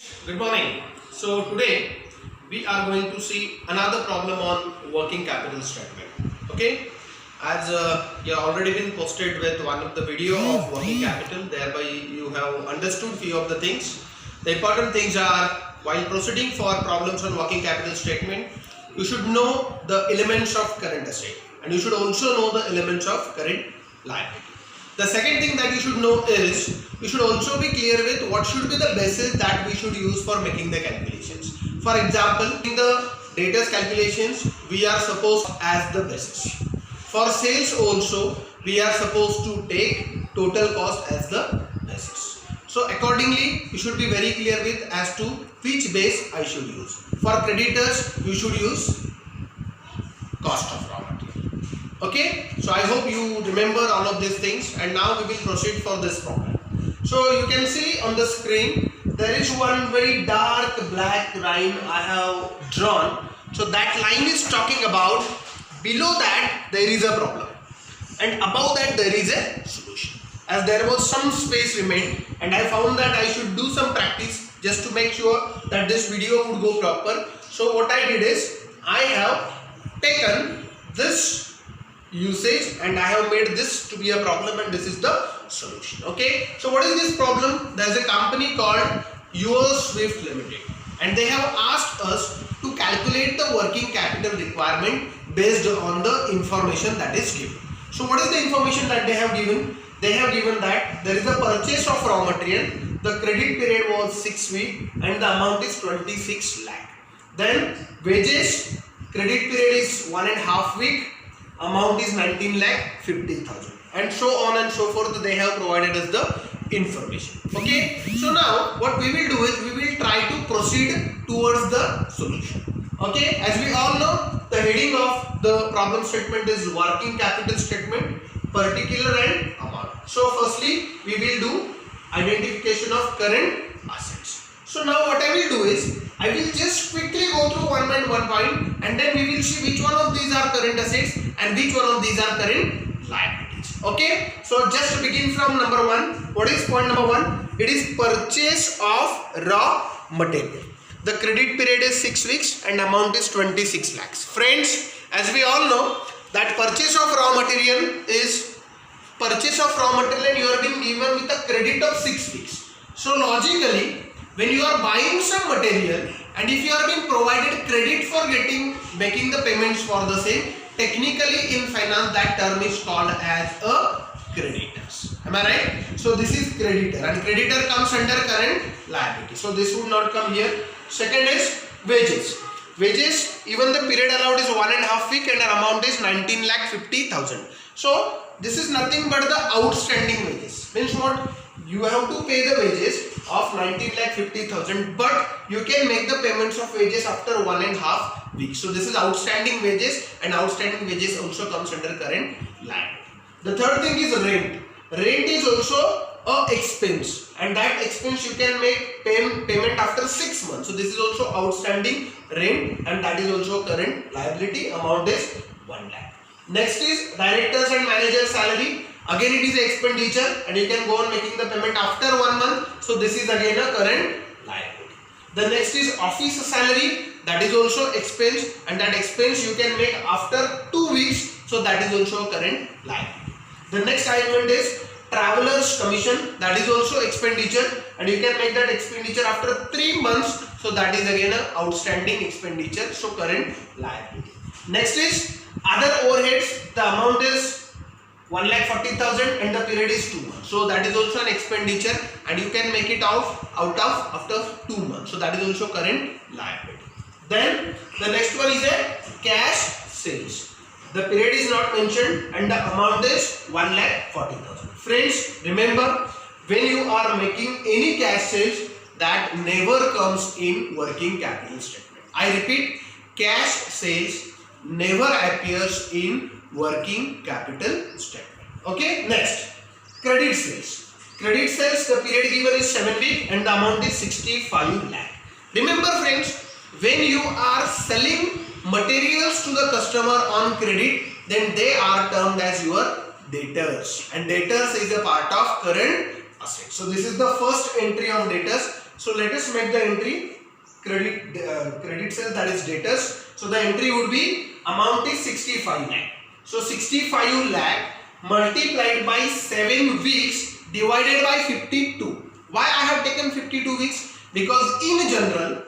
Good morning. So today we are going to see another problem on working capital statement. Okay, as you have already been posted with one of the video of working capital, thereby you have understood few of the things. The important things are while proceeding for problems on working capital statement, you should know the elements of current asset and you should also know the elements of current liability. The second thing that you should know is you should also be clear with what should be the basis that we should use for making the calculations. For example, in the debtors calculations, we are supposed as the basis. For sales also, we are supposed to take total cost as the basis. So accordingly, you should be very clear with as to which base I should use. For creditors, you should use cost of raw material. Okay, so I hope you remember all of these things, and now we will proceed for this problem. So you can see on the screen there is one very dark black line I have drawn. So that line is talking about below that there is a problem and above that there is a solution. As there was some space remained and I found that I should do some practice just to make sure that this video would go proper. So what I did is I have taken this usage and I have made this to be a problem and this is the solution. Okay, so what is this problem? There is a company called US Swift Limited and they have asked us to calculate the working capital requirement based on the information that is given. So what is the information that they have given? They have given that there is a purchase of raw material, the credit period was 6 weeks and the amount is 26 lakh. Then wages, credit period is 1.5 week, amount is 19 lakh 50,000 and so on and so forth. They have provided us the information. Okay, so now what we will do is we will try to proceed towards the solution. Okay, as we all know, the heading of the problem statement is working capital statement, particular and amount. So firstly we will do identification of current assets. So now what I will do is I will just quickly go through one point and then we will see which one of these are current assets and which one of these are current liabilities. Okay, so just to begin from number one, what is point number one? It is purchase of raw material. The credit period is 6 weeks and amount is 26 lakhs. Friends, as we all know that purchase of raw material is purchase of raw material and you are being given with a credit of 6 weeks. So logically, when you are buying some material and if you are being provided credit for making the payments for the same, technically in finance that term is called as a creditors. Am I right? So this is creditor and creditor comes under current liability. So this would not come here. Second is wages. Wages, even the period allowed is 1.5 week and our amount is 19 lakh 50,000. So this is nothing but the outstanding wages. Means what? You have to pay the wages of 19 lakh 50,000, but you can make the payments of wages after 1.5 weeks. So this is outstanding wages and outstanding wages also comes under current liability. The third thing is rent. Rent is also a expense and that expense you can make payment after 6 months. So this is also outstanding rent and that is also current liability. Amount is 1 lakh. Next is directors and managers salary. Again it is an expenditure and you can go on making the payment after 1 month. So this is again a current liability. The next is office salary. That is also expense and that expense you can make after 2 weeks. So that is also a current liability. The next element is travelers commission. That is also expenditure and you can make that expenditure after 3 months. So that is again an outstanding expenditure. So current liability. Next is other overheads. The amount is 1,40,000 and the period is 2 months. So that is also an expenditure and you can make it out of after 2 months. So that is also current liability. Then the next one is a cash sales. The period is not mentioned and the amount is 1,40,000. Friends, remember when you are making any cash sales, that never comes in working capital statement. I repeat, cash sales never appears in working capital statement. Okay, next, credit sales. Credit sales, the period given is 7 weeks and the amount is 65 lakh. Remember friends, when you are selling materials to the customer on credit, then they are termed as your debtors and debtors is a part of current assets. So this is the first entry of debtors So let us make the entry credit sales, that is debtors. So the entry would be amount is 65 lakh. So 65 lakh multiplied by 7 weeks divided by 52. Why I have taken 52 weeks? Because in general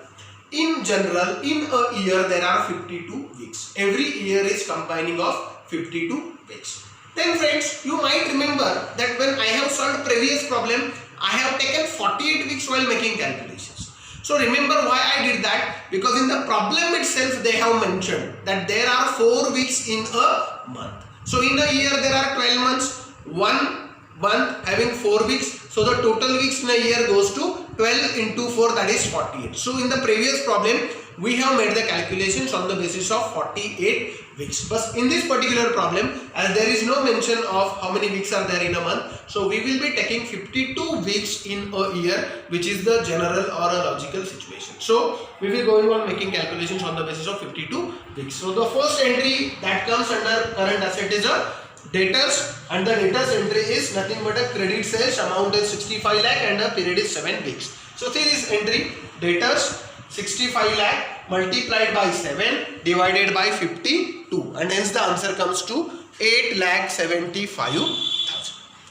in a year there are 52 weeks. Every year is combining of 52 weeks. Then friends, you might remember that when I have solved previous problem, I have taken 48 weeks while making calculations. So remember why I did that? Because in the problem itself they have mentioned that there are 4 weeks in a month. So in a year there are 12 months, 1 month having 4 weeks. So the total weeks in a year goes to 12 into 4, that is 48. So in the previous problem we have made the calculations on the basis of 48 weeks. But in this particular problem, as there is no mention of how many weeks are there in a month, so we will be taking 52 weeks in a year, which is the general or a logical situation. So we will going on making calculations on the basis of 52 weeks. So the first entry that comes under current asset is a debtors, and the debtors entry is nothing but a credit sales. Amount is 65 lakh and the period is 7 weeks. So see this entry, debtors 65 lakh multiplied by 7 divided by 52, and hence the answer comes to 8,75,000.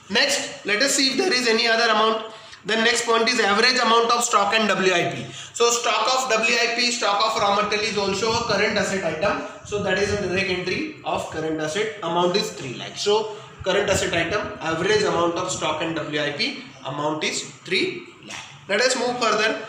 Next, let us see if there is any other amount. The next point is average amount of stock and WIP. So stock of WIP, stock of raw material is also a current asset item. So that is a direct entry of current asset. Amount is 3 lakh. So current asset item, average amount of stock and WIP, amount is 3 lakh. Let us move further.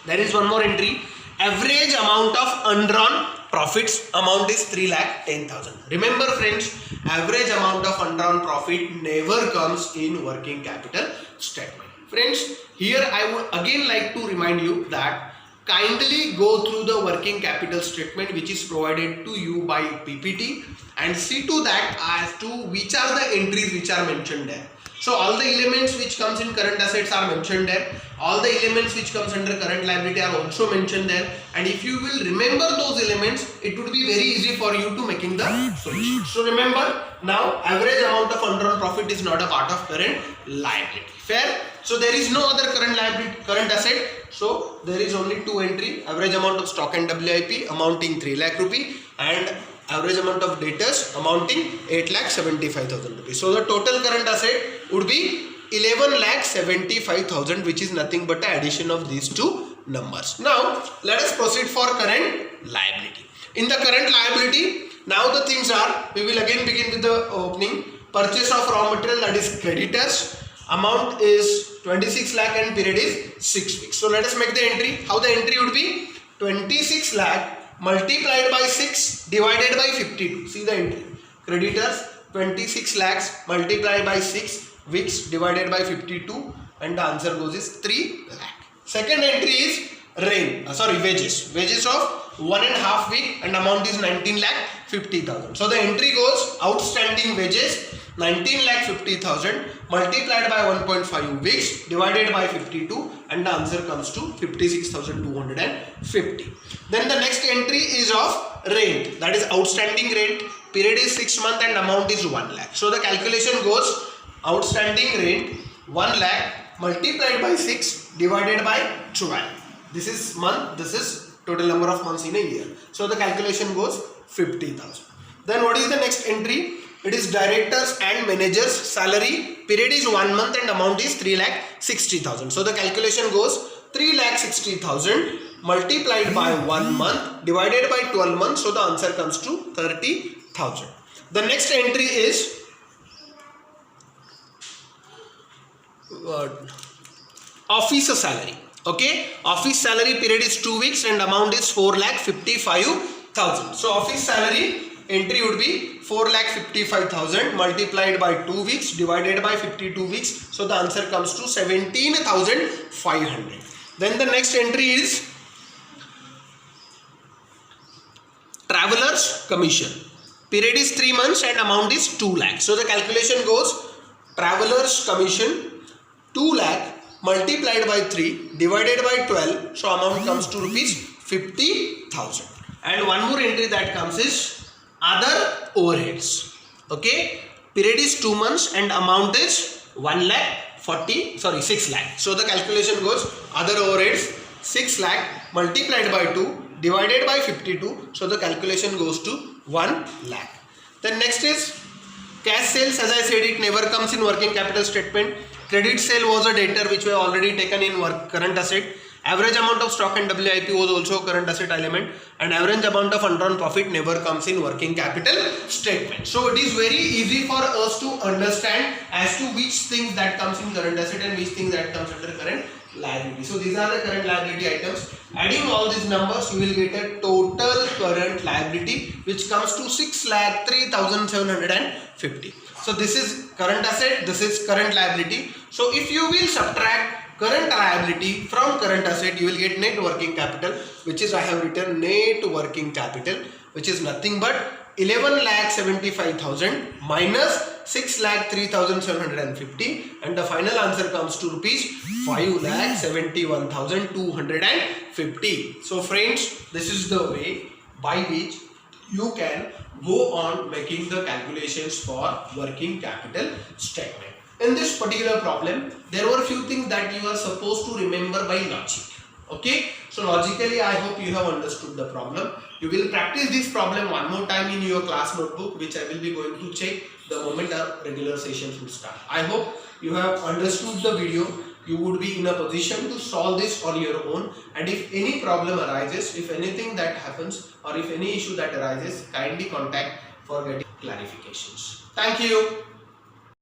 There is one more entry. Average amount of undrawn profits, amount is 3,10,000. Remember friends, average amount of undrawn profit never comes in working capital statement. Friends, here I would again like to remind you that kindly go through the working capital statement which is provided to you by PPT and see to that as to which are the entries which are mentioned there. So all the elements which comes in current assets are mentioned there. All the elements which comes under current liability are also mentioned there. And if you will remember those elements, it would be very easy for you to making the solution. So remember, now average amount of undrawn profit is not a part of current liability. Fair? So there is no other current liability, current asset. So there is only two entry, average amount of stock and WIP amounting 3 lakh rupee and average amount of debtors amounting 8,75,000 rupees. So the total current asset would be 11,75,000, which is nothing but the addition of these two numbers. Now let us proceed for current liability. In the current liability, now the things are, we will again begin with the opening. Purchase of raw material, that is creditors. Amount is 26 lakh and period is 6 weeks. So let us make the entry. How the entry would be? 26 lakh multiplied by 6 divided by 52. See the entry. Creditors 26 lakhs multiplied by 6 weeks divided by 52, and the answer goes is 3 lakh. Second entry is wages. Wages of 1.5 week and amount is 19 lakh 50,000. So the entry goes outstanding wages 19 lakh 50,000 multiplied by 1.5 weeks divided by 52, and the answer comes to 56,250. Then the next entry is of rent, that is outstanding rent. Period is 6 months and amount is 1 lakh. So the calculation goes outstanding rent 1 lakh multiplied by 6 divided by 12. This is month, this is total number of months in a year. So the calculation goes 50,000. Then what is the next entry? It is directors and managers salary. Period is 1 month and amount is 3,60,000. So the calculation goes 3,60,000 multiplied by 1 month divided by 12 months. So the answer comes to 30,000. The next entry is officer salary. Okay, office salary period is 2 weeks and amount is 4,55,000. So office salary entry would be 4,55,000 multiplied by 2 weeks divided by 52 weeks. So the answer comes to 17,500. Then the next entry is travelers commission. Period is 3 months and amount is 2 lakh. So the calculation goes travelers commission 2 lakh multiplied by 3 divided by 12. So amount comes to rupees 50,000. And one more entry that comes is other overheads. Okay, period is 2 months and amount is 1,40,000. 6 lakh. So the calculation goes other overheads 6 lakh multiplied by 2 divided by 52. So the calculation goes to 1 lakh. Then next is cash sales. As I said, it never comes in working capital statement. Credit sale was a debtor which we have already taken in current asset. Average amount of stock and WIP was also a current asset element, and average amount of undrawn profit never comes in working capital statement. So it is very easy for us to understand as to which things that comes in current asset and which things that comes under current liability. So these are the current liability items. Adding all these numbers, you will get a total current liability which comes to 6,03,750. So this is current asset, this is current liability. So if you will subtract current liability from current asset, you will get net working capital, which is I have written net working capital, which is nothing but 11,75,000 minus 6,03,750, and the final answer comes to rupees 5,71,250. So friends, this is the way by which you can go on making the calculations for working capital statement. In this particular problem, there were a few things that you are supposed to remember by logic. Okay, so logically I hope you have understood the problem. You will practice this problem one more time in your class notebook, which I will be going to check the moment our regular sessions will start. I hope you have understood the video. You would be in a position to solve this on your own, and if any problem arises, if anything that happens, or if any issue that arises, kindly contact for getting clarifications. Thank you.